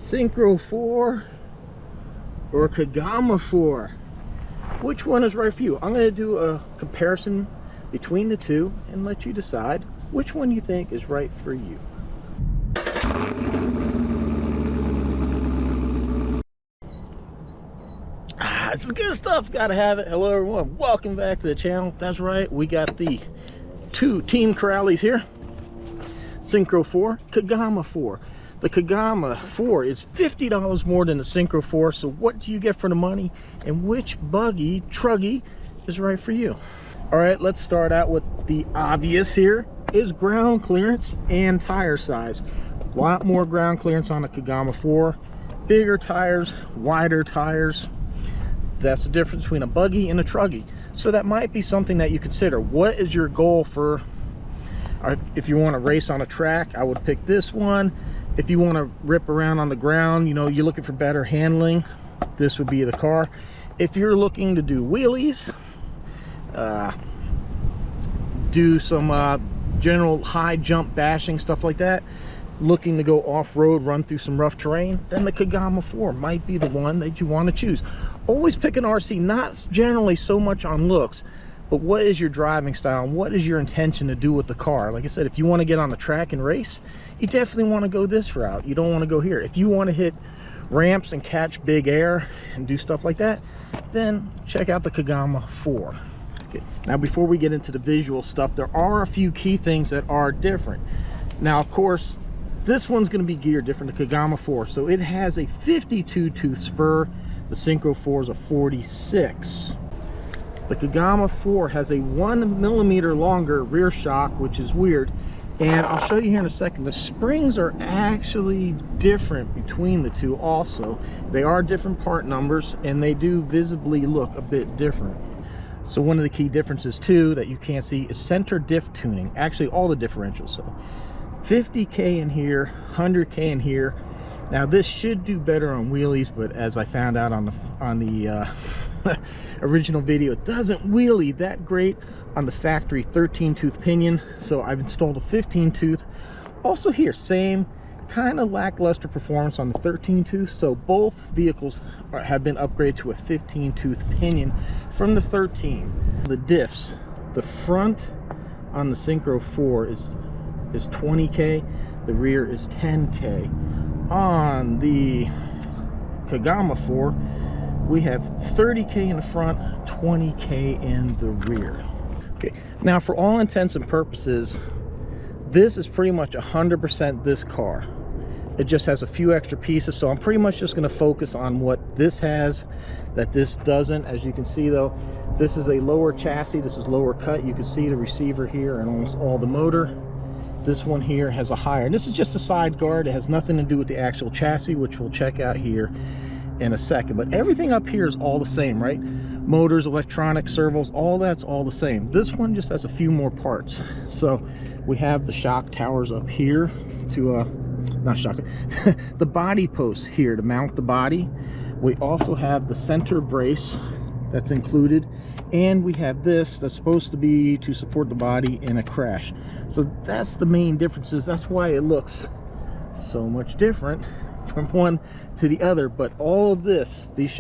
Syncro4 or Kagama4? Which one is right for you? I'm going to do a comparison between the two and let you decide which one you think is right for you. This is good stuff. Gotta have it. Hello everyone, welcome back to the channel. That's right, we got the two Team Corrales here, Syncro4, Kagama4. The Kagama4 is $50 more than the Syncro4. So what do you get for the money, and which buggy truggy is right for you? All right, let's start out with the obvious. Here is ground clearance and tire size. A lot more ground clearance on the Kagama4, bigger tires, wider tires. That's the difference between a buggy and a truggy. So that might be something that you consider. What is your goal for, if you want to race on a track? I would pick this one. If you want to rip around on the ground, you know, you're looking for better handling, this would be the car. If you're looking to do wheelies, do some general high jump bashing, stuff like that, looking to go off-road, run through some rough terrain, then the Kagama4 might be the one that you want to choose. Always pick an RC, not generally so much on looks, but what is your driving style and what is your intention to do with the car? Like I said, if you want to get on the track and race, you definitely want to go this route. You don't want to go here. If you want to hit ramps and catch big air and do stuff like that, then check out the Kagama4. Okay. Now before we get into the visual stuff, there are a few key things that are different. Now of course, this one's going to be geared different, the Kagama4. So it has a 52 tooth spur. The Syncro4 is a 46. The Kagama4 has a 1 millimeter longer rear shock, which is weird. And I'll show you here in a second. The springs are actually different between the two also. They are different part numbers and they do visibly look a bit different. So one of the key differences too that you can't see is center diff tuning. Actually all the differentials. So 50K in here, 100K in here. Now this should do better on wheelies, but as I found out on the original video, it doesn't wheelie that great on the factory 13 tooth pinion. So I've installed a 15 tooth. Also here, same kind of lackluster performance on the 13 tooth. So both vehicles have been upgraded to a 15 tooth pinion from the 13. The diffs, the front on the Syncro4 is 20K, the rear is 10K. On the Kagama4, we have 30K in the front, 20K in the rear. Okay, now for all intents and purposes, this is pretty much 100% this car. It just has a few extra pieces, so I'm pretty much just going to focus on what this has that this doesn't. As you can see though, this is a lower chassis, this is lower cut. You can see the receiver here and almost all the motor. This one here has a higher, and this is just a side guard. It has nothing to do with the actual chassis, which we'll check out here in a second. But everything up here is all the same, right? Motors, electronics, servos, all that's all the same. This one just has a few more parts. So we have the shock towers up here to not shock, the body posts here to mount the body. We also have the center brace that's included, and we have this that's supposed to be to support the body in a crash. So that's the main differences. That's why it looks so much different from one to the other. But all of this, these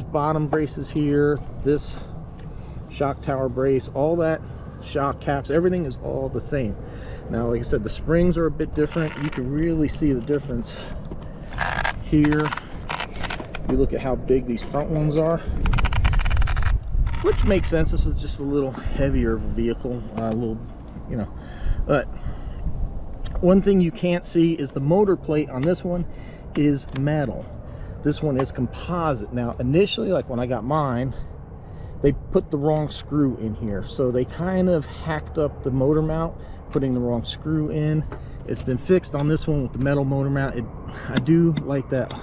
bottom braces here, this shock tower brace, all that, shock caps, everything is all the same. Now like I said, the springs are a bit different. You can really see the difference here. You look at how big these front ones are, which makes sense. This is just a little heavier of a vehicle, a little, you know. But one thing you can't see is the motor plate on this one is metal. This one is composite. Now initially, like when I got mine, they put the wrong screw in here, so they kind of hacked up the motor mount, putting the wrong screw in. It's been fixed on this one with the metal motor mount. I do like that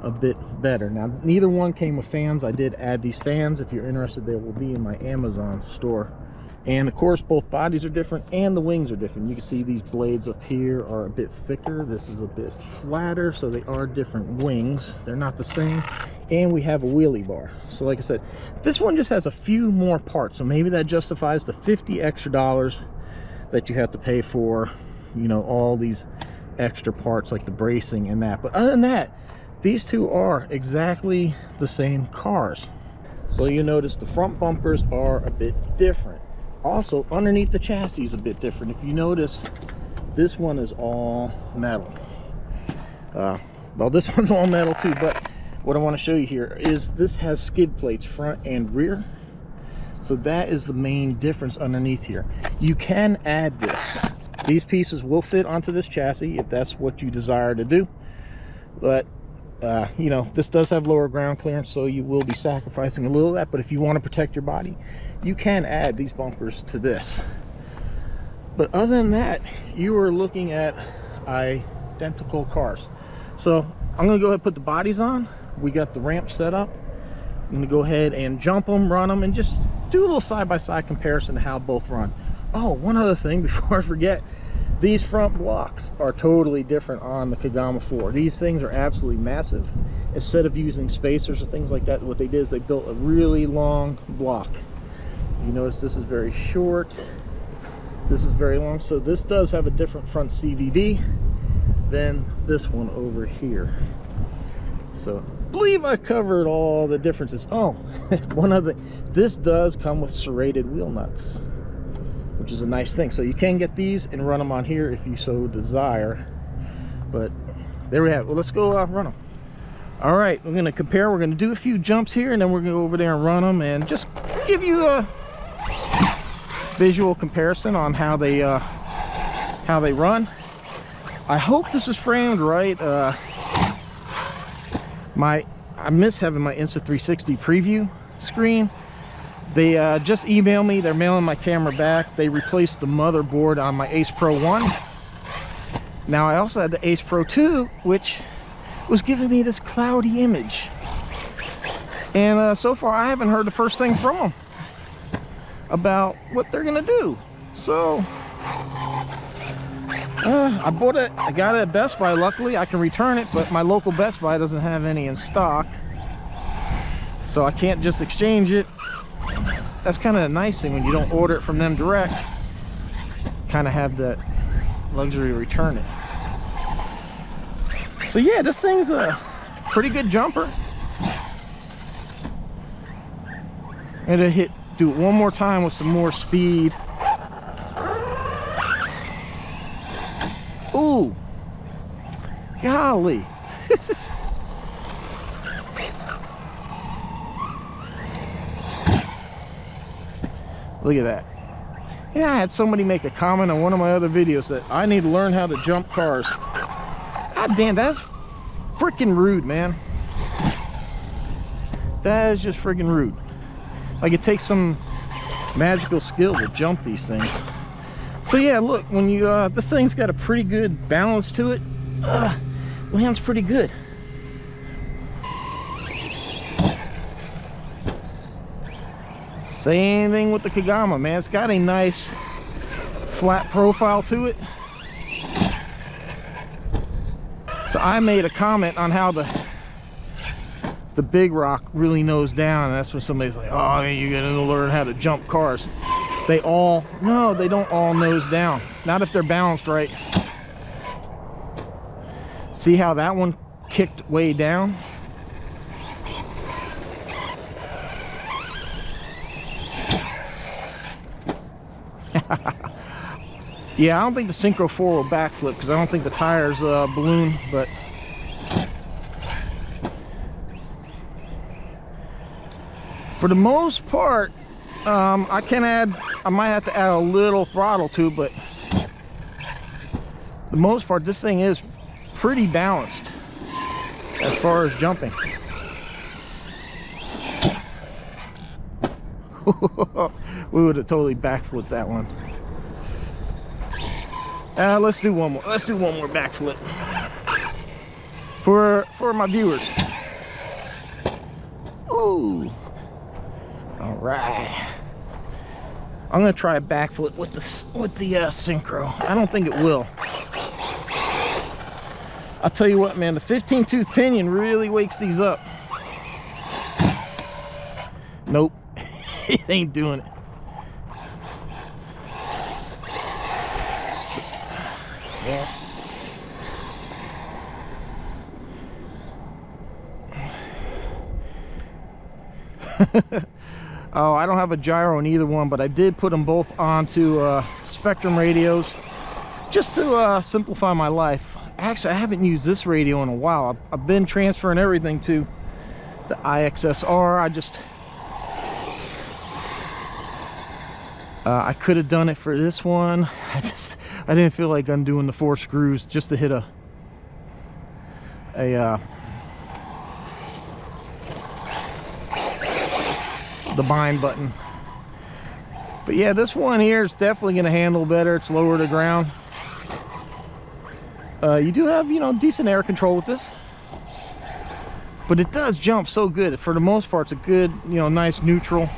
a bit better. Now neither one came with fans. I did add these fans. If you're interested, they will be in my Amazon store. And of course both bodies are different and the wings are different. You can see these blades up here are a bit thicker, this is a bit flatter, so they are different wings. They're not the same. And we have a wheelie bar. So like I said, this one just has a few more parts, so maybe that justifies the $50 extra that you have to pay for, you know, all these extra parts like the bracing and that. But other than that, these two are exactly the same cars. So you notice the front bumpers are a bit different. Also, underneath the chassis is a bit different. If you notice, this one is all metal. Well, this one's all metal too, but what I want to show you here is this has skid plates front and rear. So that is the main difference underneath here. You can add this. These pieces will fit onto this chassis if that's what you desire to do. But you know, this does have lower ground clearance, so you will be sacrificing a little of that. But if you want to protect your body, you can add these bumpers to this. But other than that, you are looking at identical cars. So I'm going to go ahead and put the bodies on. We got the ramp set up. I'm going to go ahead and jump them, run them, and just do a little side-by-side comparison to how both run. Oh, one other thing before I forget. These front blocks are totally different on the Kagama4. These things are absolutely massive. Instead of using spacers or things like that, what they did is they built a really long block. You notice this is very short. This is very long. So this does have a different front CVD than this one over here. So I believe I covered all the differences. Oh, one other thing. This does come with serrated wheel nuts, which is a nice thing. So you can get these and run them on here if you so desire. But there we have it. Well, let's go run them. All right, we're going to compare. We're going to do a few jumps here, and then we're going to go over there and run them and just give you a visual comparison on how they run. I hope this is framed right. I miss having my Insta360 preview screen. They just emailed me. They're mailing my camera back. They replaced the motherboard on my Ace Pro 1. Now I also had the Ace Pro 2, which was giving me this cloudy image. And so far I haven't heard the first thing from them about what they're gonna do. So I bought it. I got it at Best Buy. Luckily I can return it, but my local Best Buy doesn't have any in stock, so I can't just exchange it. That's kind of a nice thing when you don't order it from them direct. Kind of have that luxury to return it. So yeah, this thing's a pretty good jumper. And to do it one more time with some more speed. Ooh, golly. Look at that. Yeah, I had somebody make a comment on one of my other videos that I need to learn how to jump cars. God damn, that's freaking rude, man. That is just freaking rude. Like, it takes some magical skill to jump these things. So yeah, look, when you this thing's got a pretty good balance to it. Lands pretty good. Same thing with the Kagama, man. It's got a nice flat profile to it. So I made a comment on how the big rock really nose down, and that's when somebody's like, oh, you're gonna learn how to jump cars. They all, no, they don't all nose down. Not if they're balanced right. See how that one kicked way down? Yeah, I don't think the Syncro4 will backflip because I don't think the tires balloon, but for the most part, I might have to add a little throttle to, but the most part, this thing is pretty balanced as far as jumping. We would have totally backflipped that one. Let's do one more. Let's do one more backflip for my viewers. Ooh. All right. I'm gonna try a backflip with the Syncro. I don't think it will. I'll tell you what, man. The 15-tooth pinion really wakes these up. Nope. It ain't doing it. Yeah. Oh, I don't have a gyro in either one, but I did put them both onto Spectrum radios just to simplify my life. Actually, I haven't used this radio in a while. I've been transferring everything to the IXSR. I could have done it for this one. I didn't feel like undoing the 4 screws just to hit the bind button. But yeah, this one here is definitely going to handle better. It's lower to ground. You do have, you know, decent air control with this, but it does jump so good. For the most part, it's a good, you know, nice neutral.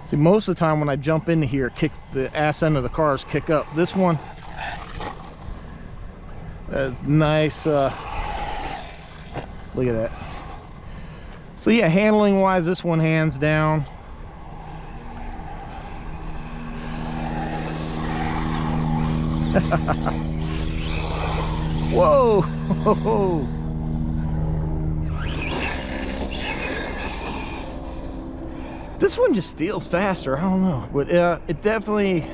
See, most of the time when I jump into here, the ass end of the cars kick up. This one, that's nice. Look at that. So yeah, handling wise, this one hands down. Whoa. This one just feels faster. I don't know, but it definitely,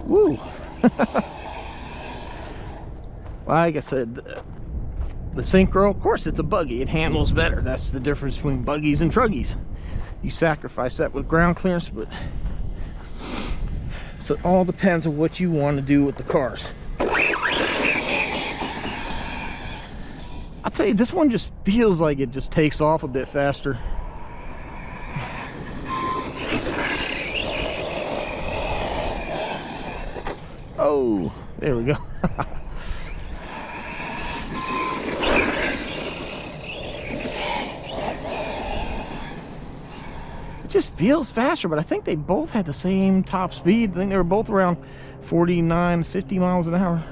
woo. Like I said, the Syncro, of course, it's a buggy. It handles better. That's the difference between buggies and truggies. You sacrifice that with ground clearance, but so it all depends on what you want to do with the cars. I'll tell you, this one just feels like it just takes off a bit faster. Oh, there we go. It just feels faster, but I think they both had the same top speed. I think they were both around 49, 50 miles an hour.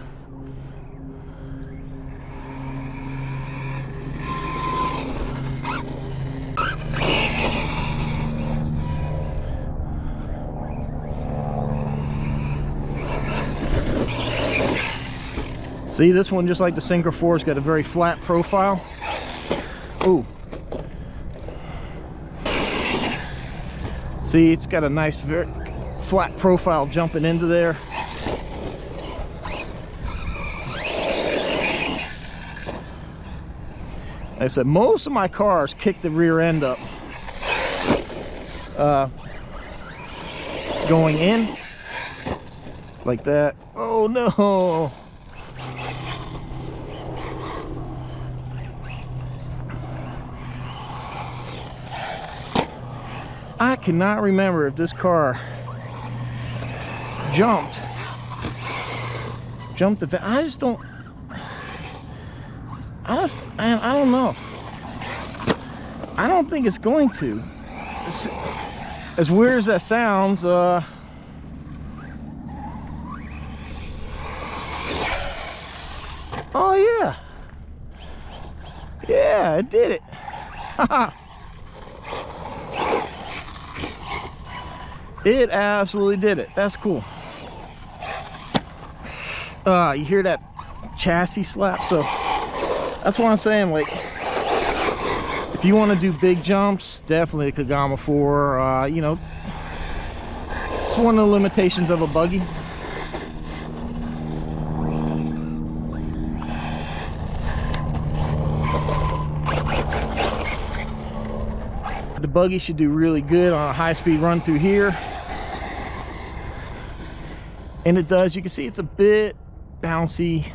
See, this one, just like the Syncro4, has got a very flat profile. Ooh. See, it's got a nice, very flat profile jumping into there. Like I said, most of my cars kick the rear end up going in like that. Oh no. I cannot remember if this car jumped the, I just don't, I don't know. I don't think it's going to. As weird as that sounds, oh yeah. Yeah, it did it. Haha. It absolutely did it. That's cool. You hear that chassis slap? So that's what I'm saying. Like, if you want to do big jumps, definitely a Kagama4. You know, it's one of the limitations of a buggy. The buggy should do really good on a high-speed run through here, and it does. You can see it's a bit bouncy.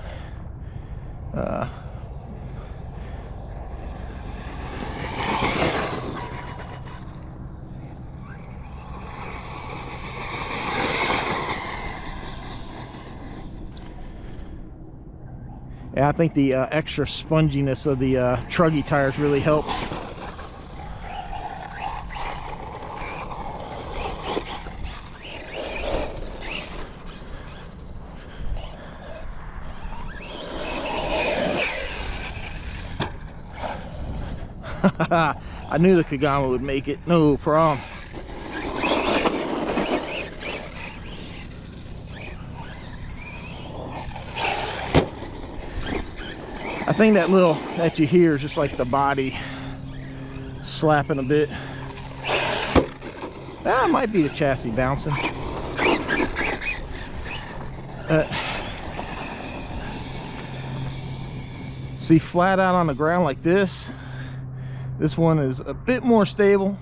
Yeah, I think the extra sponginess of the truggy tires really helps. I knew the Kagama would make it, no problem. I think that little that you hear is just like the body slapping a bit. That might be the chassis bouncing. See, flat out on the ground like this one is a bit more stable.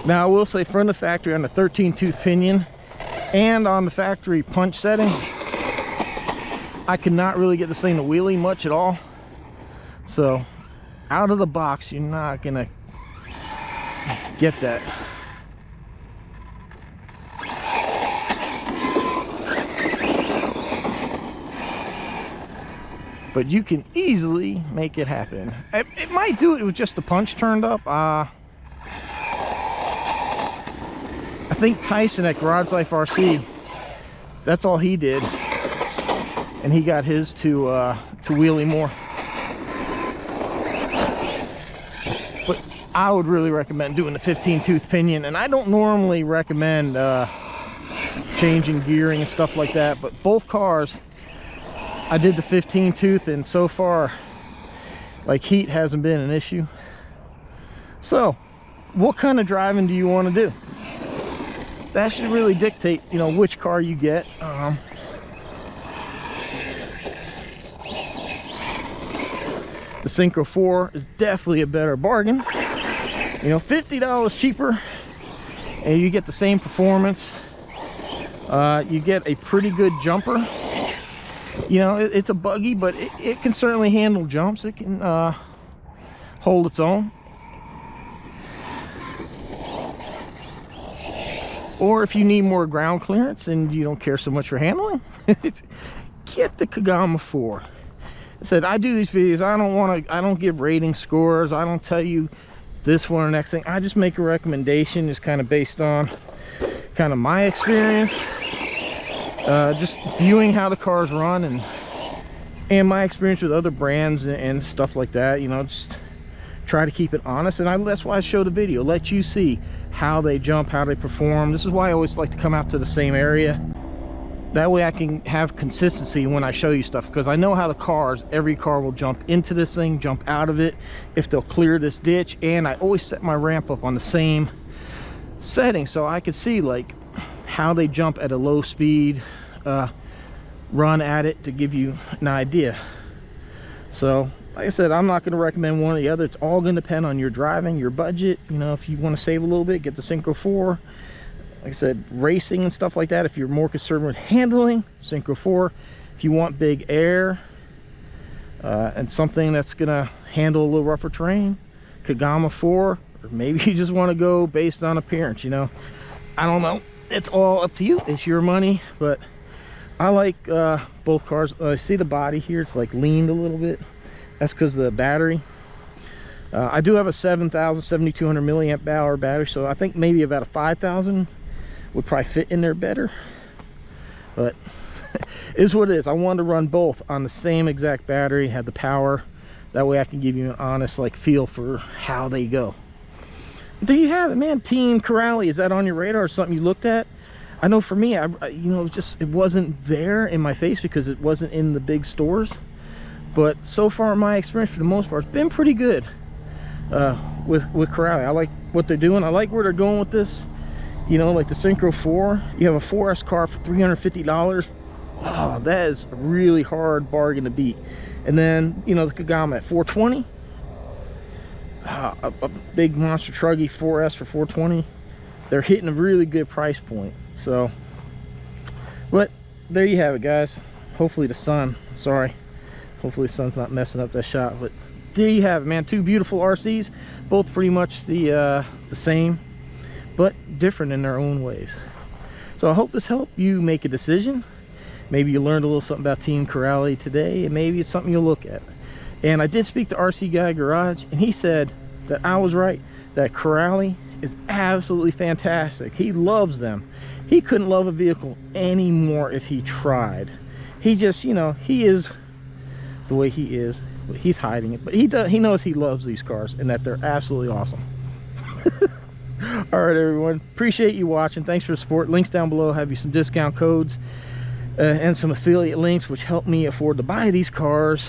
Now I will say, from the factory on the 13-tooth pinion and on the factory punch setting, I could not really get this thing to wheelie much at all. So out of the box, you're not gonna get that. But you can easily make it happen. It might do it with just the punch turned up. I think Tyson at Garage Life RC, that's all he did, and he got his to wheelie more. But I would really recommend doing the 15-tooth pinion, and I don't normally recommend changing gearing and stuff like that, but both cars I did the 15-tooth, and so far, like, heat hasn't been an issue. So what kind of driving do you want to do? That should really dictate, you know, which car you get. The Syncro4 is definitely a better bargain. You know, $50 cheaper, and you get the same performance. You get a pretty good jumper. You know, it's a buggy, but it can certainly handle jumps. It can hold its own. Or if you need more ground clearance and you don't care so much for handling, get the Kagama4. I said, I do these videos, I don't give rating scores, I don't tell you this one or next thing. I just make a recommendation, just kind of based on kind of my experience, just viewing how the cars run, and my experience with other brands and stuff like that. You know, just try to keep it honest, and that's why I show the video, let you see how they jump, how they perform. This is why I always like to come out to the same area. That way I can have consistency when I show you stuff, because I know how every car will jump into this thing, jump out of it, if they'll clear this ditch, and I always set my ramp up on the same setting so I can see like how they jump at a low speed, run at it, to give you an idea. So like I said, I'm not going to recommend one or the other. It's all going to depend on your driving, your budget. You know, if you want to save a little bit, get the Syncro4. Like I said, racing and stuff like that, if you're more concerned with handling, Syncro4. If you want big air and something that's going to handle a little rougher terrain, Kagama4. Or maybe you just want to go based on appearance, you know. I don't know. It's all up to you. It's your money. But I like both cars. See the body here? It's like leaned a little bit. That's because of the battery. I do have a 7200 milliamp hour battery, so I think maybe about a 5000 would probably fit in there better. But it is what it is. I wanted to run both on the same exact battery, have the power. That way I can give you an honest like feel for how they go. There you have it, man. Team Corrali, is that on your radar or something you looked at? I know for me, you know, it wasn't there in my face because it wasn't in the big stores. But so far, my experience for the most part has been pretty good with Corrali. I like what they're doing. I like where they're going with this. You know, like the Syncro4, you have a 4S car for $350. Oh, that is a really hard bargain to beat. And then, you know, the Kagama at $420. A big monster truggy 4S for $420. They're hitting a really good price point. So, but there you have it, guys. Hopefully the sun, hopefully the sun's not messing up that shot. But there you have it, man. Two beautiful RCs, both pretty much the same, but different in their own ways. So I hope this helped you make a decision. Maybe you learned a little something about Team Corrali today, and maybe it's something you'll look at. And I did speak to RC Guy Garage, and he said that I was right, that Corrali is absolutely fantastic. He loves them. He couldn't love a vehicle anymore if he tried. He just, you know, he is the way he is. He's hiding it, but he knows he loves these cars and that they're absolutely awesome. All right, everyone, appreciate you watching. Thanks for the support. Links down below have you some discount codes and some affiliate links, which help me afford to buy these cars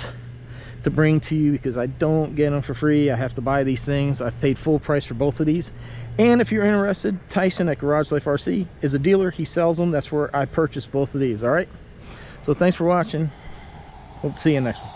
to bring to you, because I don't get them for free. I have to buy these things. I've paid full price for both of these. And if you're interested, Tyson at Garage Life RC is a dealer. He sells them. That's where I purchased both of these. All right, so thanks for watching. Hope to see you next one.